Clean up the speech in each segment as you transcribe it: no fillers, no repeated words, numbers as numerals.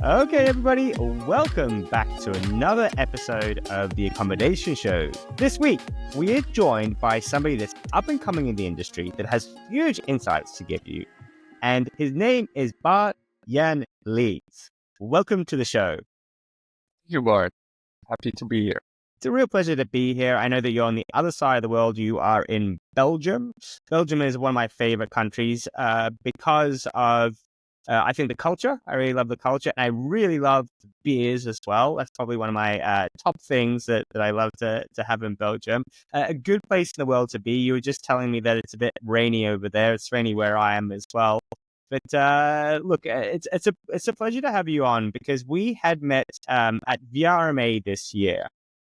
Okay, everybody, welcome back to another episode of the Accommodation Show. This week, we are joined by somebody that's up and coming in the industry that has huge insights to give you. And his name is Bart-Jan Leyts. Welcome to the show. Thank you, Bart. Happy to be here. It's a real pleasure to be here. I know that you're on the other side of the world. You are in Belgium. Belgium is one of my favorite countries because of I think the culture. I really love the culture. And I really love beers as well. That's probably one of my top things that I love to have in Belgium. A good place in the world to be. You were just telling me that it's a bit rainy over there. It's rainy where I am as well. But look, it's a pleasure to have you on because we had met at VRMA this year.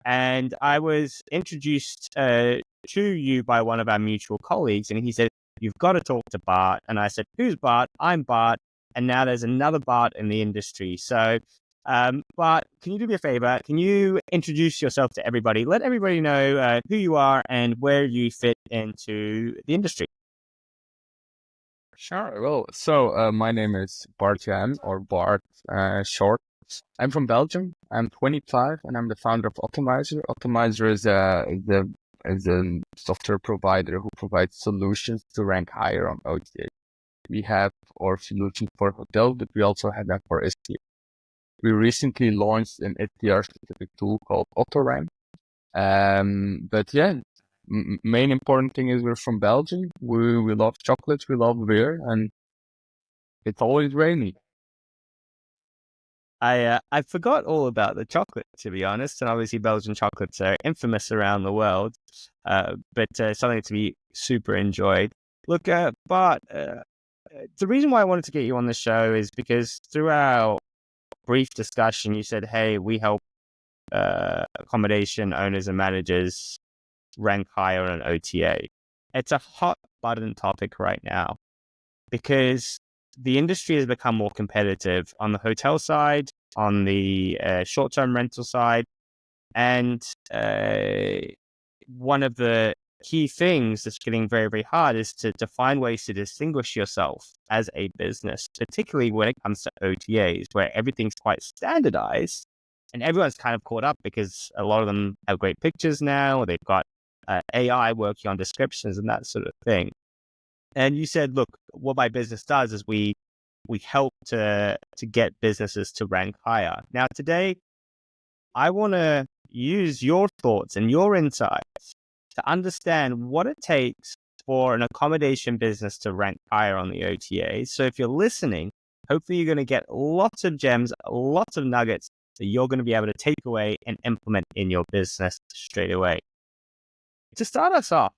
And I was introduced to you by one of our mutual colleagues. And he said, "You've got to talk to Bart." And I said, "Who's Bart?" "I'm Bart." And now there's another Bart in the industry. So, Bart, can you do me a favor? Can you introduce yourself to everybody? Let everybody know who you are and where you fit into the industry. Sure. Well, my name is Bart-Jan, or Bart short. I'm from Belgium. I'm 25, and I'm the founder of Otamiser. Otamiser is a software provider who provides solutions to rank higher on OTA. We have our solution for hotels, but we also have that for STR. We recently launched an STR-specific tool called AutoRank. But yeah, main important thing is we're from Belgium. We love chocolates, we love beer, and it's always rainy. I forgot all about the chocolate, to be honest, and obviously Belgian chocolates are infamous around the world, but something to be super enjoyed. Look, Bart, the reason why I wanted to get you on the show is because through our brief discussion, you said, "Hey, we help accommodation owners and managers rank higher on an OTA." It's a hot button topic right now because the industry has become more competitive on the hotel side, on the short-term rental side, and one of the key things that's getting very, very hard is to find ways to distinguish yourself as a business, particularly when it comes to OTAs, where everything's quite standardized and everyone's kind of caught up because a lot of them have great pictures now. They've got AI working on descriptions and that sort of thing. And you said, "Look, what my business does is we help to get businesses to rank higher." Now, today, I want to use your thoughts and your insights to understand what it takes for an accommodation business to rank higher on the OTAs. So if you're listening, hopefully you're going to get lots of gems, lots of nuggets that you're going to be able to take away and implement in your business straight away. To start us off,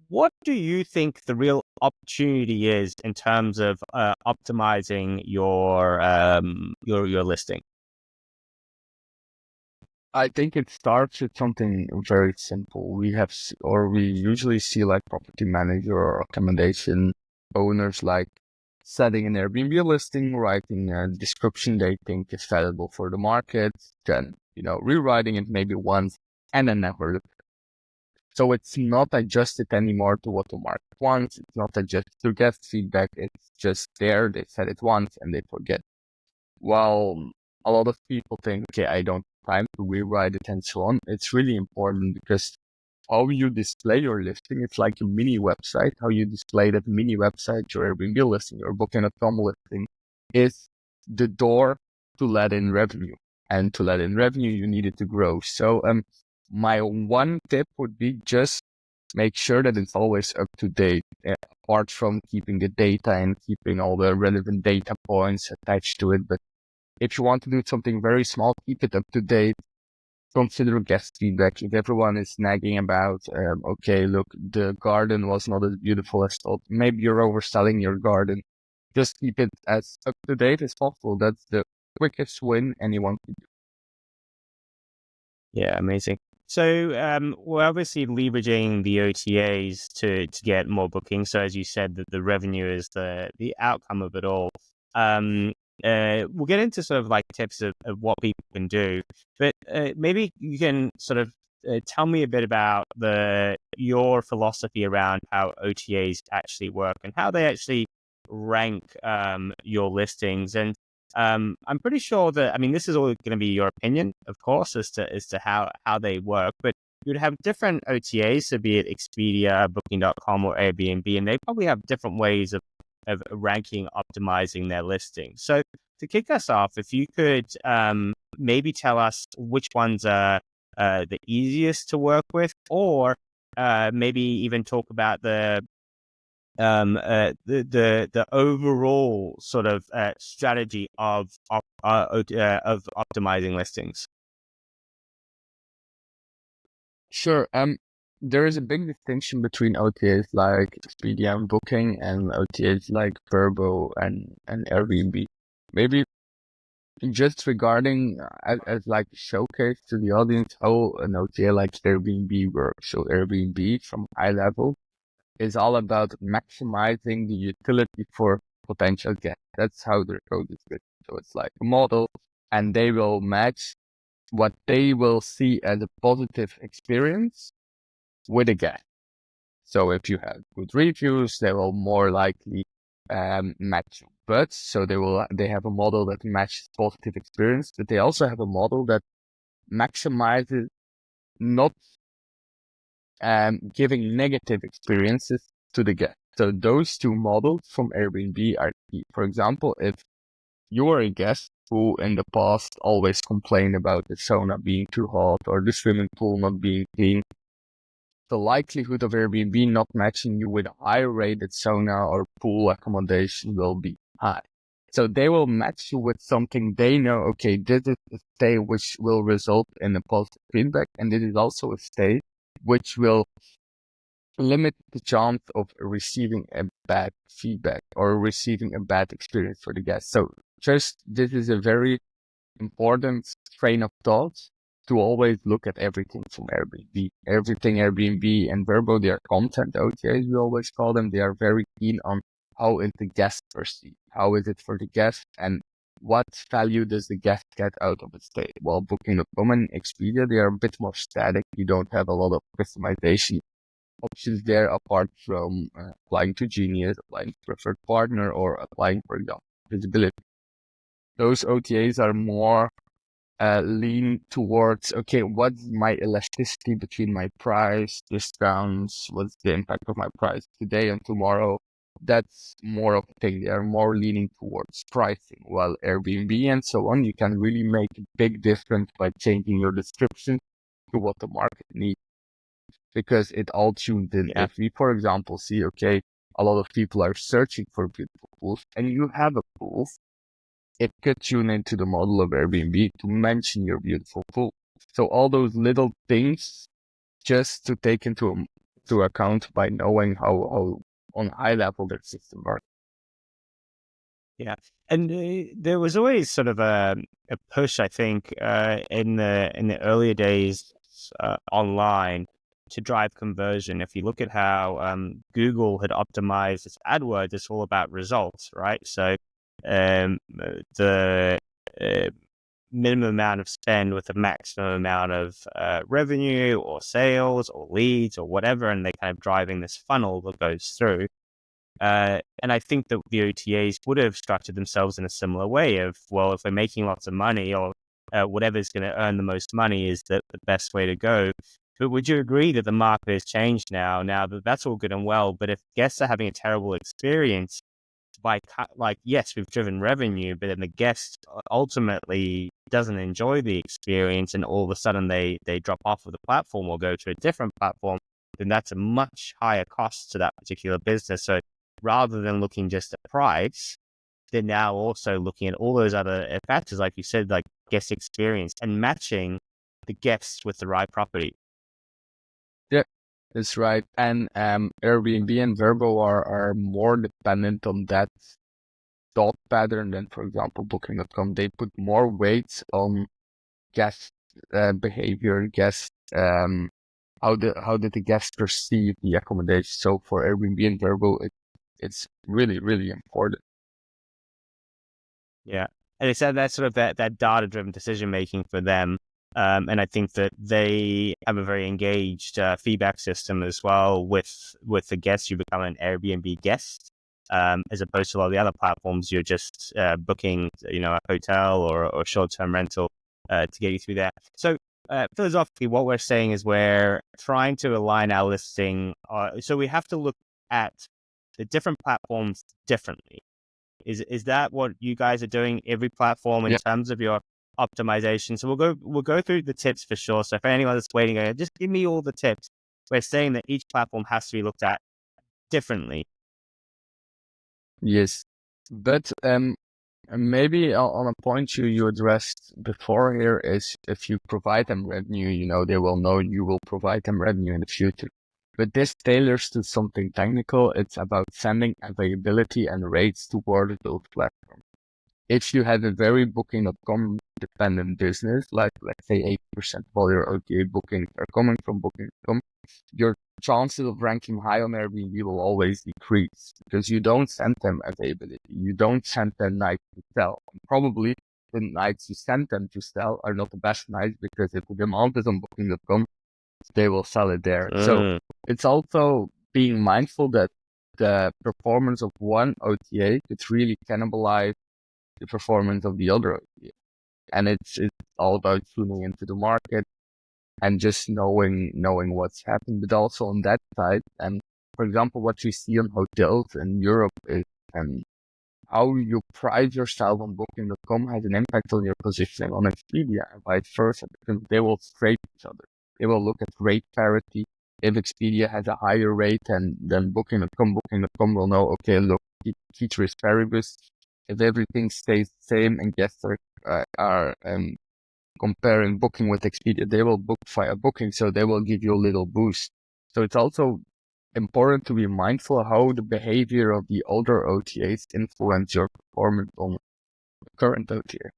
what do you think the real opportunity is in terms of optimizing your listing? I think it starts with something very simple. We usually see like property manager or accommodation owners like setting an Airbnb listing, writing a description they think is valuable for the market, then, rewriting it maybe once and then never look. So it's not adjusted anymore to what the market wants. It's not adjusted to guest feedback. It's just there. They said it once and they forget. While a lot of people think, okay, I don't have time to rewrite it and so on. It's really important because how you display your listing, it's like a mini website. How you display that mini website, your Airbnb listing, your Booking.com listing, is the door to let in revenue. And to let in revenue, you need it to grow. So my one tip would be just make sure that it's always up to date, apart from keeping the data and keeping all the relevant data points attached to it. But if you want to do something very small, keep it up to date. Consider guest feedback. If everyone is nagging about, okay, look, the garden was not as beautiful as thought, maybe you're overselling your garden. Just keep it as up to date as possible. That's the quickest win anyone can do. Yeah, amazing. So we're obviously leveraging the OTAs to get more bookings. So as you said, that the revenue is the outcome of it all. We'll get into sort of like tips of what people can do, but maybe you can sort of tell me a bit about your philosophy around how OTAs actually work and how they actually rank your listings. And I'm pretty sure that, I mean, this is all going to be your opinion, of course, as to how they work, but you'd have different OTAs, so be it Expedia, Booking.com, or Airbnb, and they probably have different ways of ranking, optimizing their listings. So to kick us off, if you could maybe tell us which ones are the easiest to work with, or maybe even talk about the overall sort of strategy of optimizing listings. Sure. There is a big distinction between OTAs like Expedia and Booking and OTAs like Verbo and Airbnb. Maybe just regarding as like a showcase to the audience how an OTA like Airbnb works. So Airbnb from high level is all about maximizing the utility for potential guests. That's how their code is written. So it's like a model, and they will match what they will see as a positive experience with a guest. So if you have good reviews, they will more likely match you. But so they have a model that matches positive experience, but they also have a model that maximizes not giving negative experiences to the guest. So those two models from Airbnb are key. For example, if you are a guest who in the past always complained about the sauna being too hot or the swimming pool not being clean, the likelihood of Airbnb not matching you with a higher rated sauna or pool accommodation will be high. So they will match you with something they know, okay, this is a stay which will result in a positive feedback, and this is also a stay which will limit the chance of receiving a bad feedback or receiving a bad experience for the guest. So just this is a very important train of thought to always look at everything from Airbnb. Everything Airbnb and Verbo, they are content OTAs, we always call them. They are very keen on how is the guest perceived, how is it for the guest, and what value does the guest get out of a stay. While Booking.com and Expedia, they are a bit more static. You don't have a lot of customization options there apart from applying to Genius, applying to preferred partner, or applying, for example, visibility. Those OTAs are more lean towards, okay, what's my elasticity between my price, discounts, what's the impact of my price today and tomorrow? That's more of a thing. They are more leaning towards pricing, while Airbnb and so on, you can really make a big difference by changing your description to what the market needs, because it all tunes in. Yeah. If we, for example, see, okay, a lot of people are searching for beautiful pools and you have a pool, it could tune into the model of Airbnb to mention your beautiful pool. So all those little things just to take into account by knowing how on high level their system works. Yeah, and there was always sort of a push, I think, in the earlier days online to drive conversion. If you look at how Google had optimized its AdWords, it's all about results, right? So the minimum amount of spend with the maximum amount of revenue or sales or leads or whatever, and they're kind of driving this funnel that goes through. And I think that the OTAs would have structured themselves in a similar way of, well, if we're making lots of money or whatever's going to earn the most money is the best way to go. But would you agree that the market has changed now? Now that that's all good and well, but if guests are having a terrible experience, yes, we've driven revenue, but then the guest ultimately doesn't enjoy the experience and all of a sudden they drop off of the platform or go to a different platform, then that's a much higher cost to that particular business. So rather than looking just at price, they're now also looking at all those other factors, like you said, like guest experience and matching the guests with the right property. Yeah, that's right. And Airbnb and Verbo are more dependent on that thought pattern than, for example, Booking.com. They put more weight on guest behavior, guest how did the guest perceive the accommodation. So for Airbnb and Verbo, it's really, really important. Yeah. And it's that sort of that data-driven decision-making for them. And I think that they have a very engaged feedback system as well with the guests. You become an Airbnb guest. as opposed to a lot of the other platforms, you're just booking, a hotel or short-term rental to get you through there. So philosophically, what we're saying is we're trying to align our listing. So we have to look at the different platforms differently. Is that what you guys are doing? Every platform in terms of your optimization. So we'll go through the tips for sure. So if anyone that's waiting, just give me all the tips. We're saying that each platform has to be looked at differently. Yes, but maybe on a point you addressed before here is if you provide them revenue, they will know you will provide them revenue in the future. But this tailors to something technical. It's about sending availability and rates toward those platforms. If you have a very Booking.com dependent business, like let's say 80% of all your OTA bookings are coming from Booking.com, your chances of ranking high on Airbnb will always decrease because you don't send them availability. You don't send them nights to sell. And probably the nights you send them to sell are not the best nights because if the demand is on Booking.com, they will sell it there. So it's also being mindful that the performance of one OTA could really cannibalize the performance of the other OTA. And it's all about tuning into the market and just knowing what's happened, but also on that side. And for example, what we see on hotels in Europe is how you price yourself on Booking.com has an impact on your positioning on Expedia and vice versa, because they will scrape each other. They will look at rate parity. If Expedia has a higher rate than Booking.com will know, okay, look, ceteris paribus. If everything stays the same and guests are comparing Booking with Expedia, they will book via Booking, so they will give you a little boost. So it's also important to be mindful of how the behavior of the older OTAs influence your performance on the current OTA.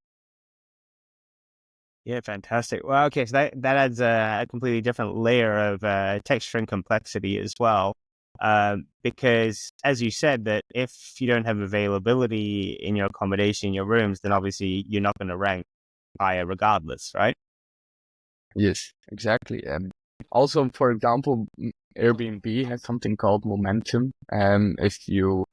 Yeah, fantastic. Well, okay, so that adds a completely different layer of texture and complexity as well. Because as you said, that if you don't have availability in your accommodation, in your rooms, then obviously you're not going to rank higher regardless, right? Yes, exactly. Also, for example, Airbnb has something called momentum. If you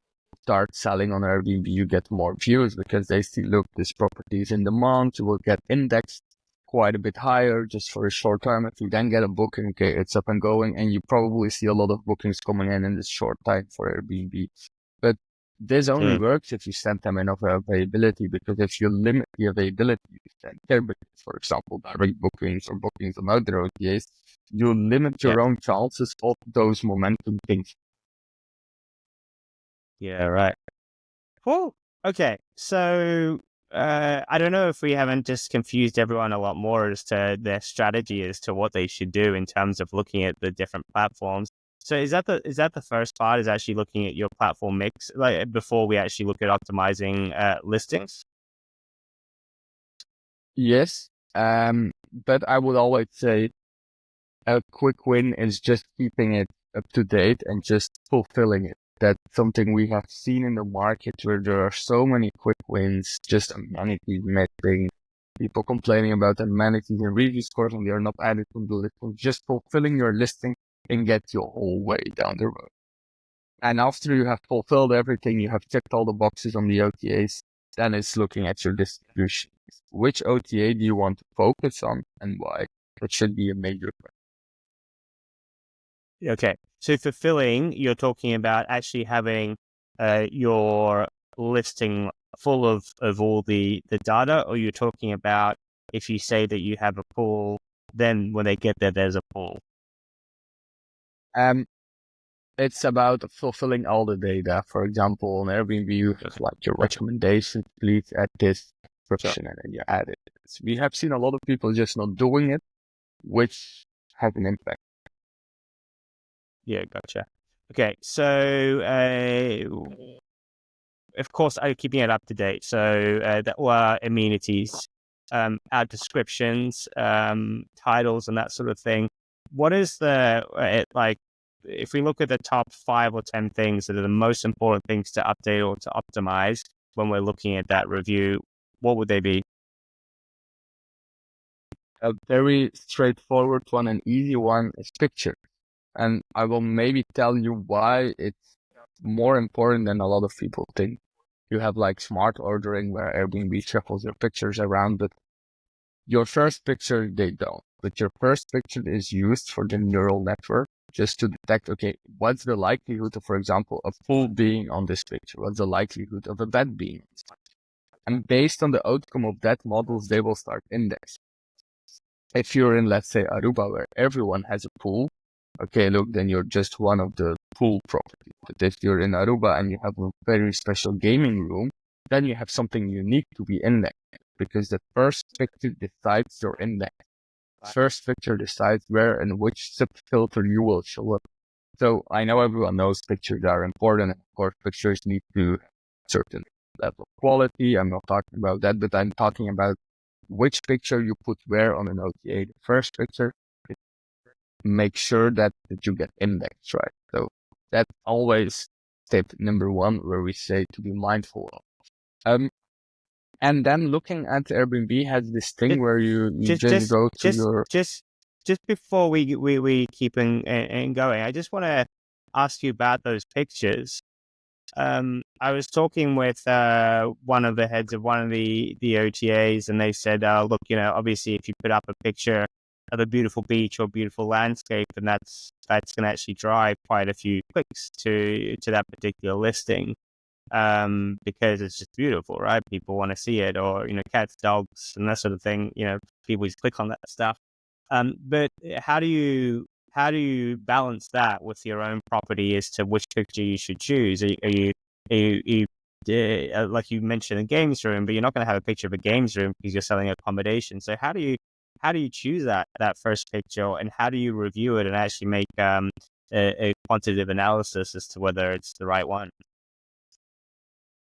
start selling on Airbnb, you get more views because they see, look, this property is in demand. You will get indexed quite a bit higher just for a short time. If you then get a booking, okay, it's up and going, and you probably see a lot of bookings coming in this short time for Airbnb. But this only works if you send them enough availability, because if you limit the availability you send there, for example, direct bookings or bookings on other OTAs, you limit your own chances of those momentum things. Yeah, right. Cool. Okay, so I don't know if we haven't just confused everyone a lot more as to their strategy as to what they should do in terms of looking at the different platforms. So is that the first part, is actually looking at your platform mix, like before we actually look at optimizing listings? Yes, but I would always say a quick win is just keeping it up to date and just fulfilling it. That's something we have seen in the market where there are so many quick wins, just amenities missing, people complaining about amenities and review scores and they are not added to the listing. Just fulfilling your listing and get your whole way down the road. And after you have fulfilled everything, you have checked all the boxes on the OTAs, then it's looking at your distribution. Which OTA do you want to focus on and why? That should be a major question. Okay, so fulfilling, you're talking about actually having your listing full of all the data, or you're talking about if you say that you have a pool, then when they get there, there's a pool. It's about fulfilling all the data. For example, on Airbnb, you have like your recommendations, please add this description, and then you add it. We have seen a lot of people just not doing it, which has an impact. Yeah, gotcha. Okay, so of course, I'm keeping it up to date. So that were amenities, our descriptions, titles, and that sort of thing. What is the like? If we look at the top 5 or 10 things that are the most important things to update or to optimize when we're looking at that review, what would they be? A very straightforward one and easy one is picture. And I will maybe tell you why it's more important than a lot of people think. You have like smart ordering where Airbnb shuffles your pictures around, but your first picture, they don't. But your first picture is used for the neural network just to detect, okay, what's the likelihood of, for example, a pool being on this picture? What's the likelihood of a bed being on this picture? And based on the outcome of that models, they will start indexing. If you're in, let's say, Aruba, where everyone has a pool, okay, look, then you're just one of the pool properties. But if you're in Aruba and you have a very special gaming room, then you have something unique to be indexed, because the first picture decides your index. First picture decides where and which subfilter you will show up. So I know everyone knows pictures are important. Of course, pictures need to have a certain level of quality. I'm not talking about that, but I'm talking about which picture you put where on an OTA. The first picture, make sure that you get indexed, right? So that's always tip number one, where we say to be mindful of. And then looking at Airbnb has this thing where you just just just go to just your... just just before we keep and going, I just want to ask you about those pictures. I was talking with one of the heads of one of the OTAs, and they said, look, obviously if you put up a picture of a beautiful beach or beautiful landscape, and that's going to actually drive quite a few clicks to that particular listing. Because it's just beautiful, right? People want to see it, or cats, dogs, and that sort of thing. People just click on that stuff. But how do you balance that with your own property as to which picture you should choose? Like you mentioned, a games room, but you're not going to have a picture of a games room because you're selling accommodation. So how do you choose that first picture, and how do you review it and actually make a quantitative analysis as to whether it's the right one?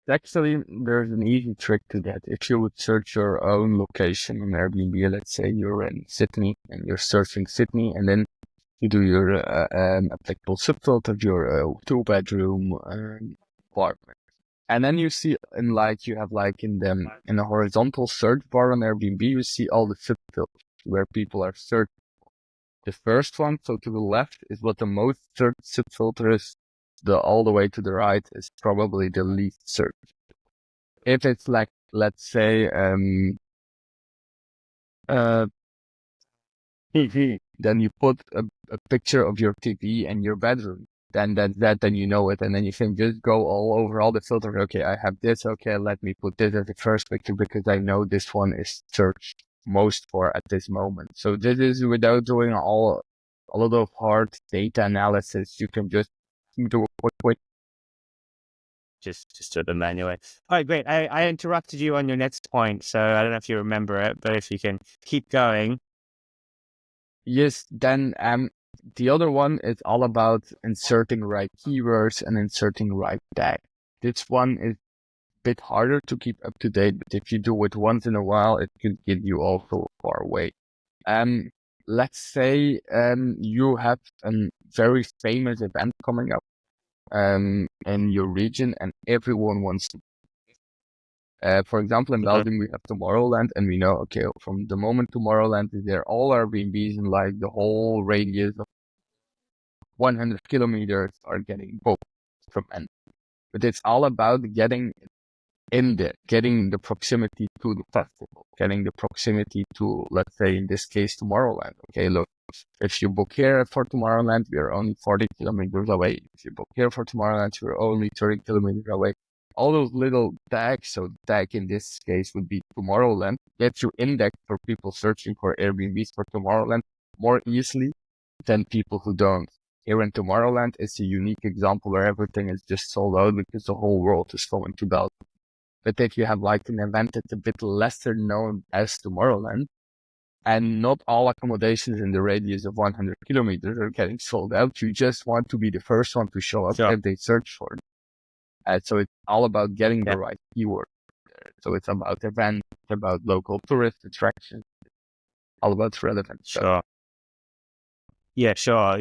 Actually, there's an easy trick to that. If you would search your own location on Airbnb, let's say you're in Sydney and you're searching Sydney, and then you do your applicable subfilter, your two-bedroom apartment. And then you see you have in a horizontal search bar on Airbnb, you see all the subfilters where people are searching. The first one, so to the left, is what the most searched subfilter is. All the way to the right is probably the least searched. If it's like, let's say, TV, then you put a picture of your TV and your bedroom. Then then you know it, and then you can just go all over all the filters. Okay, I have this. Okay, let me put this as the first picture because I know this one is searched most for at this moment. So this is without doing a lot of hard data analysis. You can just do a quick. Just do the manually. All right, great. I interrupted you on your next point, so I don't know if you remember it, but if you can keep going. Yes, then the other one is all about inserting right keywords and inserting right tag. This one is a bit harder to keep up to date, but if you do it once in a while, it could get you also far away. Let's say you have a very famous event coming up in your region, and everyone wants to. For example, in Belgium, we have Tomorrowland, and we know, okay, from the moment Tomorrowland is there, all Airbnbs in like the whole radius of 100 kilometers are getting booked from end. But it's all about getting in there, getting the proximity to the festival, getting the proximity to, let's say, in this case, Tomorrowland. Okay, look, if you book here for Tomorrowland, we are only 40 kilometers away. If you book here for Tomorrowland, we're only 30 kilometers away. All those little tags, so the tag in this case would be Tomorrowland, gets you indexed for people searching for Airbnbs for Tomorrowland more easily than people who don't. Here in Tomorrowland, it's a unique example where everything is just sold out because the whole world is going to Belgium. But if you have like an event that's a bit lesser known as Tomorrowland, and not all accommodations in the radius of 100 kilometers are getting sold out, you just want to be the first one to show up if they search for it. So it's all about getting the right keyword. So it's about events, it's about local tourist attractions, all about relevant stuff. Sure. Yeah, sure.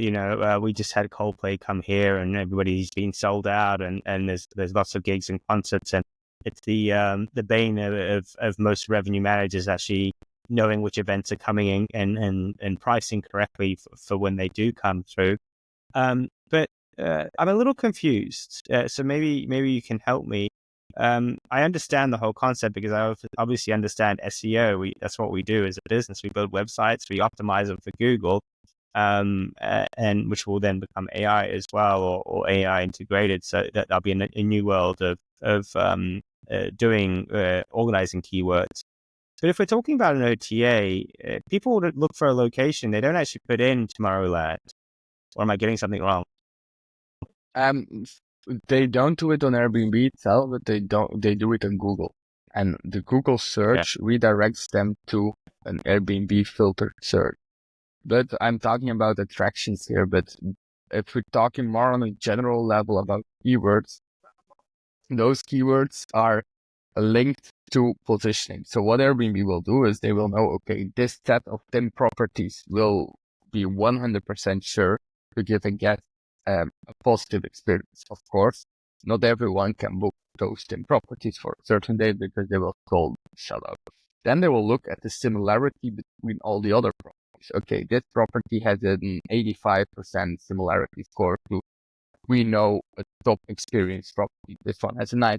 We just had Coldplay come here, and everybody's been sold out, and there's lots of gigs and concerts, and it's the bane of most revenue managers actually knowing which events are coming in and pricing correctly for when they do come through. But I'm a little confused. So maybe you can help me. I understand the whole concept because I obviously understand SEO. That's what we do as a business. We build websites, we optimize them for Google, and which will then become AI as well, or AI integrated. So that'll be a new world of doing organizing keywords. But if we're talking about an OTA, people would look for a location. They don't actually put in Tomorrowland. Or am I getting something wrong? Um, they don't do it on Airbnb itself, but they do it on Google. And the Google search redirects them to an Airbnb filtered search. But I'm talking about attractions here. But if we're talking more on a general level about keywords, those keywords are linked to positioning. So what Airbnb will do is they will know, okay, this set of 10 properties will be 100% sure to give a guest a positive experience. Of course, not everyone can book those 10 properties for a certain day because they will call shut up. Then they will look at the similarity between all the other properties. Okay, this property has an 85% similarity score to, we know, a top experience property. This one has a 95%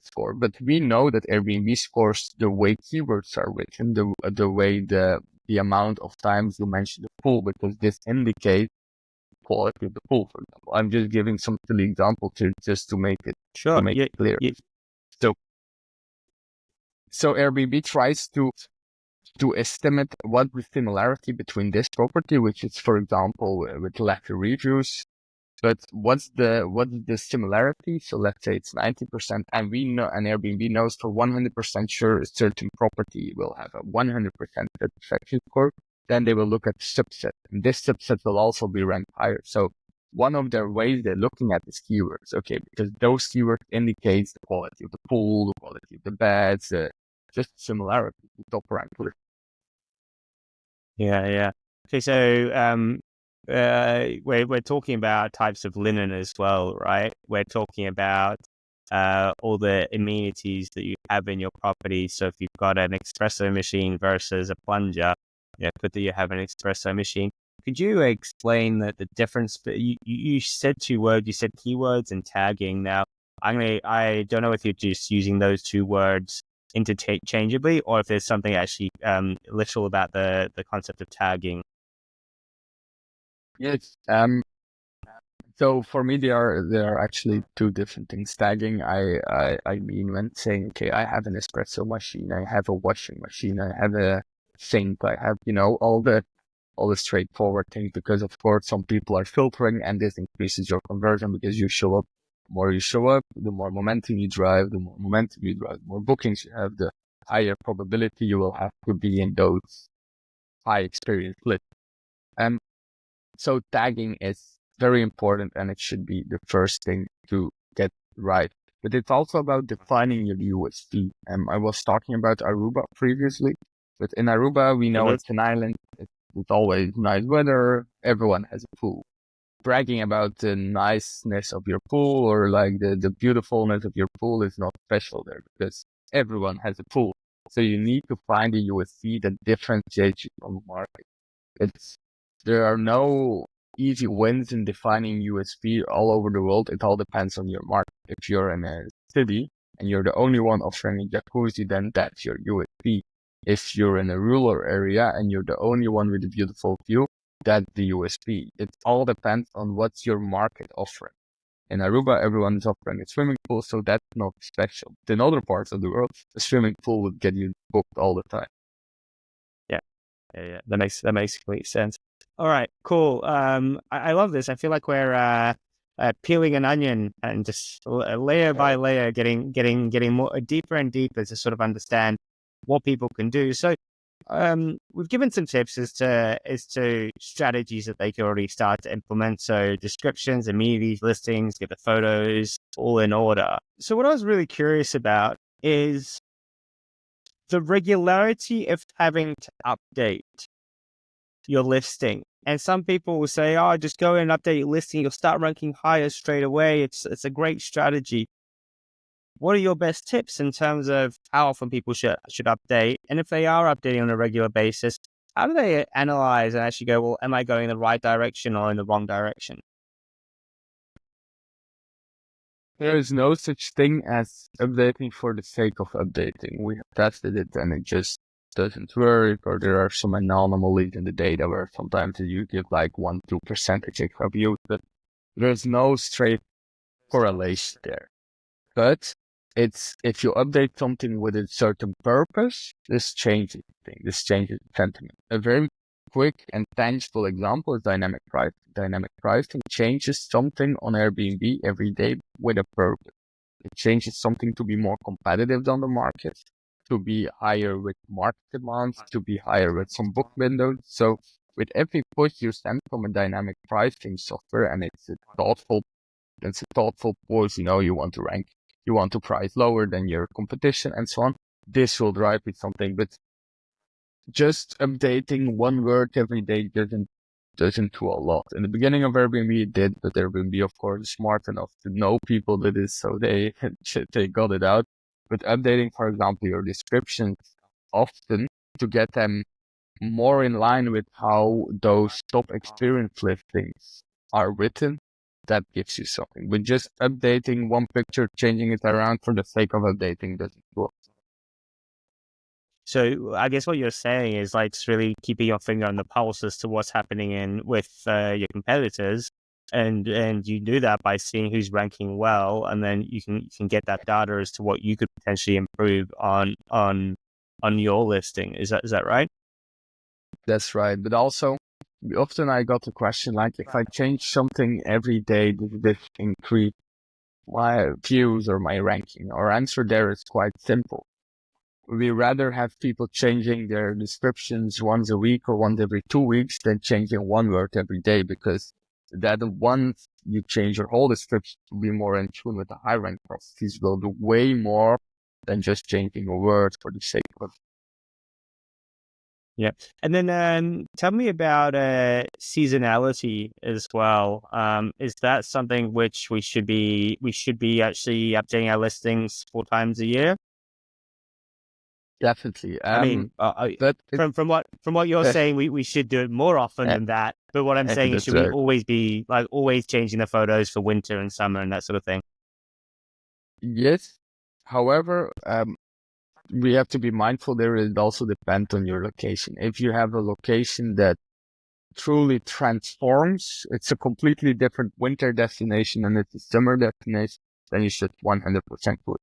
score, but we know that Airbnb scores the way keywords are written, the way the amount of times you mention the pool, because this indicates quality of the pool. For example, I'm just giving some silly examples here just to make it clear. So Airbnb tries to estimate what the similarity between this property, which is, for example, with lack of reviews. But what's the similarity? So let's say it's 90%, and we know, and Airbnb knows for 100% sure a certain property will have a 100% satisfaction score. Then they will look at the subset, and this subset will also be ranked higher. So one of their ways they're looking at is keywords, okay, because those keywords indicates the quality of the pool, the quality of the beds, just similarity to top rank list. Yeah. Okay, so we're talking about types of linen as well, right? We're talking about all the amenities that you have in your property. So if you've got an espresso machine versus a plunger, but that you have an espresso machine. Could you explain the difference? You said two words. You said keywords and tagging. Now, I don't know if you're just using those two words interchangeably, or if there's something actually literal about the concept of tagging. Yes. So for me, there are actually two different things. Tagging, I mean when saying, okay, I have an espresso machine, I have a washing machine, I have a sink, I have, all the straightforward things, because of course some people are filtering, and this increases your conversion because you show up. The more you show up, the more momentum you drive, the more bookings you have, the higher probability you will have to be in those high experience lists. So tagging is very important, and it should be the first thing to get right. But it's also about defining your USP. I was talking about Aruba previously, but in Aruba, we know it's an island. It's always nice weather. Everyone has a pool. Bragging about the niceness of your pool or like the beautifulness of your pool is not special there, because everyone has a pool. So you need to find a USP that differentiates you from the market. There are no easy wins in defining USP all over the world. It all depends on your market. If you're in a city and you're the only one offering a jacuzzi, then that's your USP. If you're in a rural area and you're the only one with a beautiful view, that's the USP. It all depends on what's your market offering. In Aruba, everyone is offering a swimming pool, so that's not special. In other parts of the world, a swimming pool would get you booked all the time. Yeah. That makes complete sense. All right, cool. I love this. I feel like we're peeling an onion and just layer by layer, getting more deeper and deeper to sort of understand what people can do. So, we've given some tips as to strategies that they can already start to implement. So, descriptions, amenities, listings, get the photos all in order. So, what I was really curious about is the regularity of having to update your listing. And some people will say, oh, just go and update your listing. You'll start ranking higher straight away. It's a great strategy. What are your best tips in terms of how often people should update? And if they are updating on a regular basis, how do they analyze and actually go, well, am I going in the right direction or in the wrong direction? There is no such thing as updating for the sake of updating. We have tested it and it just doesn't work, or there are some anomalies in the data where sometimes you give like 1-2% extra views, but there's no straight correlation there. But it's if you update something with a certain purpose, this changes things. This changes sentiment. A very quick and tangible example is dynamic pricing. Dynamic pricing changes something on Airbnb every day with a purpose. It changes something to be more competitive on the market, to be higher with market demands, to be higher with some book windows. So with every push you send from a dynamic pricing software, and it's a thoughtful push, you want to rank, you want to price lower than your competition and so on. This will drive with something, but just updating one word every day doesn't do a lot. In the beginning of Airbnb it did, but Airbnb of course is smart enough to know people did this, so they got it out. But updating, for example, your descriptions often to get them more in line with how those top experience listings are written, that gives you something. But just updating one picture, changing it around for the sake of updating doesn't work. So I guess what you're saying is like just really keeping your finger on the pulse as to what's happening with your competitors, and you do that by seeing who's ranking well, and then you can get that data as to what you could potentially improve on your listing. Is that right? That's right. But also, often I got the question like, if I change something every day, does this increase my views or my ranking? Our answer there is quite simple. We rather have people changing their descriptions once a week or once every 2 weeks than changing one word every day, because that once you change your whole description to be more in tune with the high rank properties will do way more than just changing a word for the sake of. Yeah. And then tell me about seasonality as well. Is that something which we should be actually updating our listings 4 times a year? Definitely. I mean, But it, from what you're saying, we should do it more often than that. But what I'm saying is, that's should we right. always be like always changing the photos for winter and summer and that sort of thing? Yes. However, we have to be mindful there. It also depends on your location. If you have a location that truly transforms, it's a completely different winter destination and it's a summer destination, then you should 100% do it.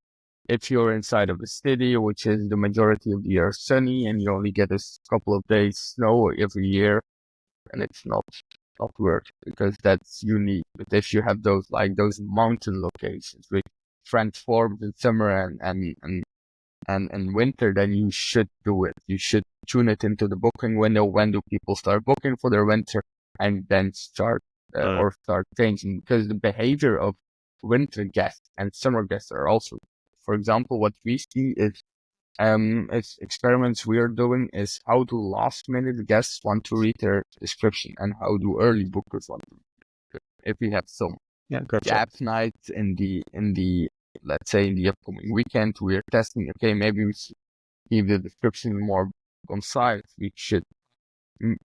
If you're inside of a city, which is the majority of the year sunny, and you only get a couple of days snow every year, and it's not worth it because that's unique. But if you have those mountain locations which transform in summer and winter, then you should do it. You should tune it into the booking window. When do people start booking for their winter, and then start changing, because the behavior of winter guests and summer guests are also. For example, what we see is experiments we are doing is how do last minute guests want to read their description and how do early bookers want to read it. If we have some gap nights in the let's say in the upcoming weekend, we're testing, okay, maybe we should give the description more concise. We should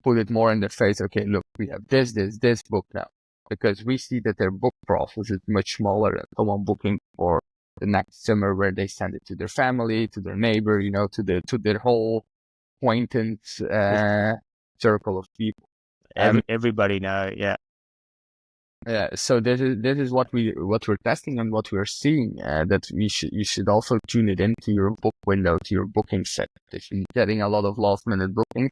put it more in their face. Okay, look, we have this book now, because we see that their book process is much smaller than someone booking for the next summer where they send it to their family, to their neighbor, to their whole acquaintance circle of people. Everybody know, yeah. Yeah, so this is what we're testing and what we're seeing. That you should also tune it into your book window, to your booking set. If you're getting a lot of last minute bookings,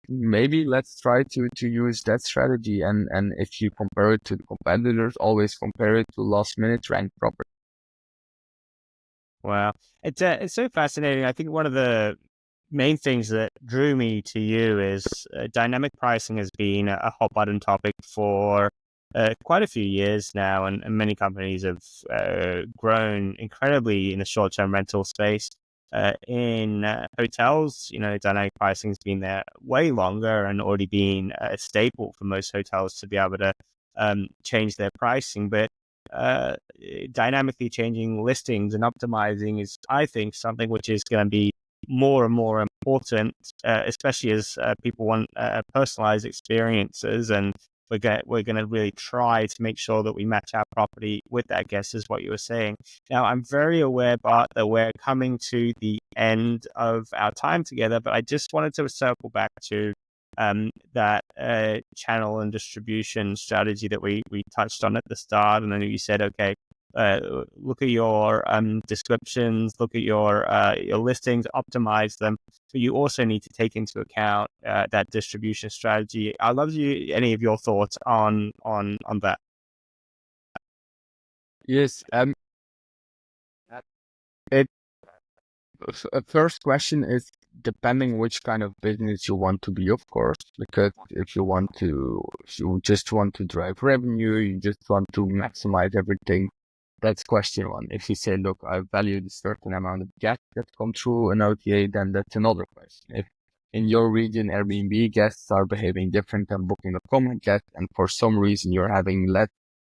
maybe let's try to use that strategy. And if you compare it to the competitors, always compare it to last minute ranked property. Wow, it's so fascinating. I think one of the main things that drew me to you is dynamic pricing has been a hot button topic for quite a few years now, and many companies have grown incredibly in the short-term rental space. In hotels, dynamic pricing has been there way longer and already been a staple for most hotels to be able to change their pricing. But dynamically changing listings and optimizing is, I think, something which is going to be more and more important, especially as people want personalized experiences. And we're gonna really try to make sure that we match our property with that guest, is what you were saying. Now, I'm very aware, Bart, that we're coming to the end of our time together, but I just wanted to circle back to that channel and distribution strategy that we touched on at the start. And then you said, okay, look at your descriptions, look at your listings, optimize them. But you also need to take into account that distribution strategy. I'd love any of your thoughts on that. Yes. First question is depending which kind of business you want to be, of course, because if you just want to drive revenue, you just want to maximize everything, that's question one. If you say, look, I value the certain amount of guests that come through an OTA, then that's another question. If in your region, Airbnb guests are behaving different than Booking.com guests, and for some reason you're having less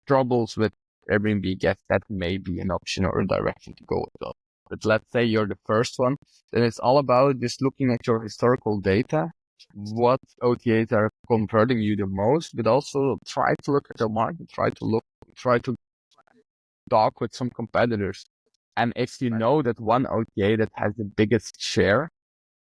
troubles with Airbnb guests, that may be an option or a direction to go with that. But let's say you're the first one, then it's all about just looking at your historical data, what OTAs are converting you the most, but also try to look at the market, try to talk with some competitors. And if you know that one OTA that has the biggest share,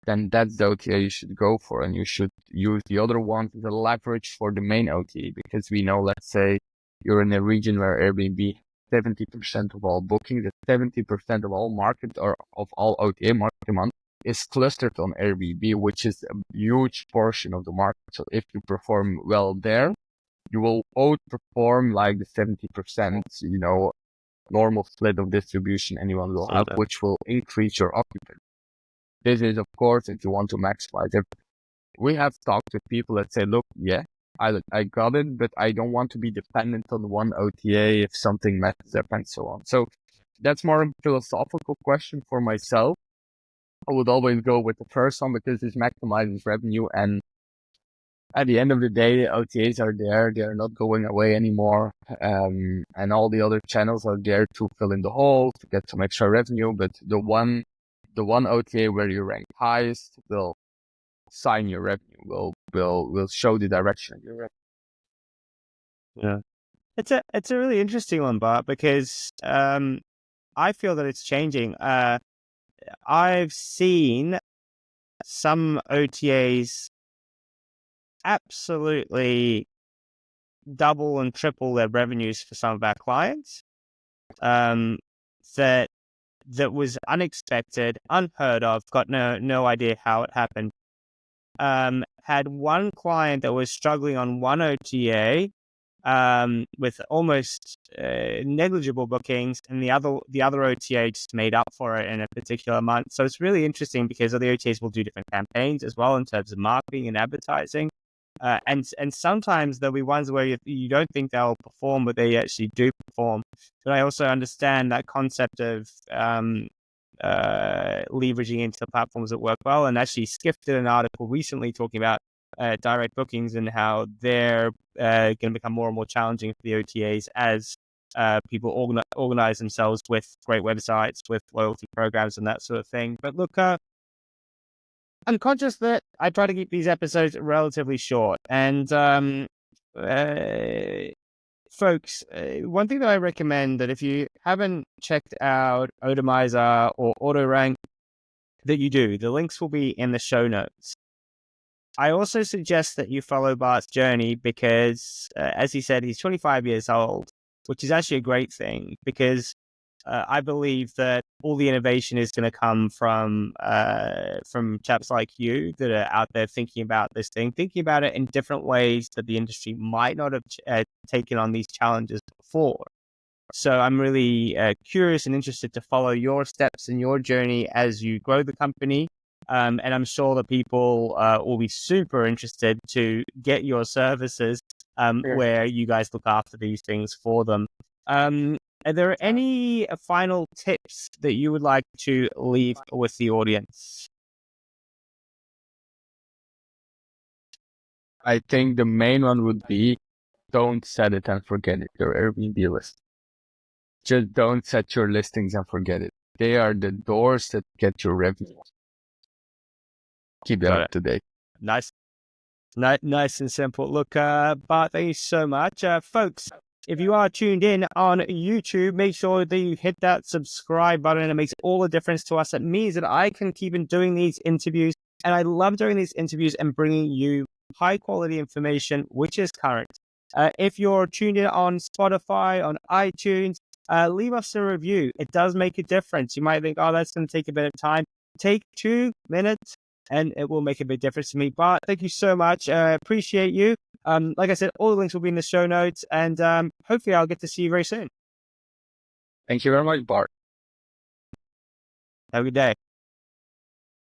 then that's the OTA you should go for. And you should use the other ones as a leverage for the main OTA, because we know, let's say you're in a region where Airbnb 70% of all bookings, that 70% of all market or of all OTA market demand is clustered on Airbnb, which is a huge portion of the market. So if you perform well there, you will outperform like the 70%, normal split of distribution anyone will have, which will increase your occupancy. This is, of course, if you want to maximize it. We have talked with people that say, look, yeah, I got it, but I don't want to be dependent on one OTA if something messes up and so on. So that's more a philosophical question for myself. I would always go with the first one because this maximizes revenue, and at the end of the day, the OTAs are there. They're not going away anymore. And all the other channels are there to fill in the hole, to get some extra revenue. But the one OTA where you rank highest will sign your revenue, will show the direction of your Yeah. revenue. It's a really interesting one, Bart, because I feel that it's changing. I've seen some OTAs absolutely double and triple their revenues for some of our clients. That was unexpected, unheard of, got no idea how it happened. Had one client that was struggling on one OTA with almost negligible bookings, and the other OTA just made up for it in a particular month. So it's really interesting because other OTAs will do different campaigns as well in terms of marketing and advertising. And sometimes there'll be ones where you don't think they'll perform, but they actually do perform. But I also understand that concept of leveraging into the platforms that work well. And actually, Skiff did an article recently talking about direct bookings and how they're going to become more and more challenging for the OTAs as people organize themselves with great websites, with loyalty programs and that sort of thing. But look, I'm conscious that I try to keep these episodes relatively short. And folks, one thing that I recommend, that if you haven't checked out Otamiser or AutoRank, that you do. The links will be in the show notes. I also suggest that you follow Bart's journey because, as he said, he's 25 years old, which is actually a great thing because I believe that all the innovation is going to come from chaps like you that are out there thinking about this thing, thinking about it in different ways that the industry might not have taken on these challenges before. So I'm really curious and interested to follow your steps and your journey as you grow the company. And I'm sure that people will be super interested to get your services where you guys look after these things for them. Are there any final tips that you would like to leave with the audience? I think the main one would be, don't set it and forget it, your Airbnb list. Just don't set your listings and forget it. They are the doors that get your revenue. Keep that up to date. Nice. Nice and simple. Look, Bart, thank you so much. Folks, if you are tuned in on YouTube, make sure that you hit that subscribe button. It makes all the difference to us. It means that I can keep on doing these interviews. And I love doing these interviews and bringing you high quality information, which is current. If you're tuned in on Spotify, on iTunes, leave us a review. It does make a difference. You might think, oh, that's going to take a bit of time. Take 2 minutes and it will make a big difference to me. Bart, thank you so much. Appreciate you. Like I said, all the links will be in the show notes, and hopefully I'll get to see you very soon. Thank you very much, Bart. Have a good day.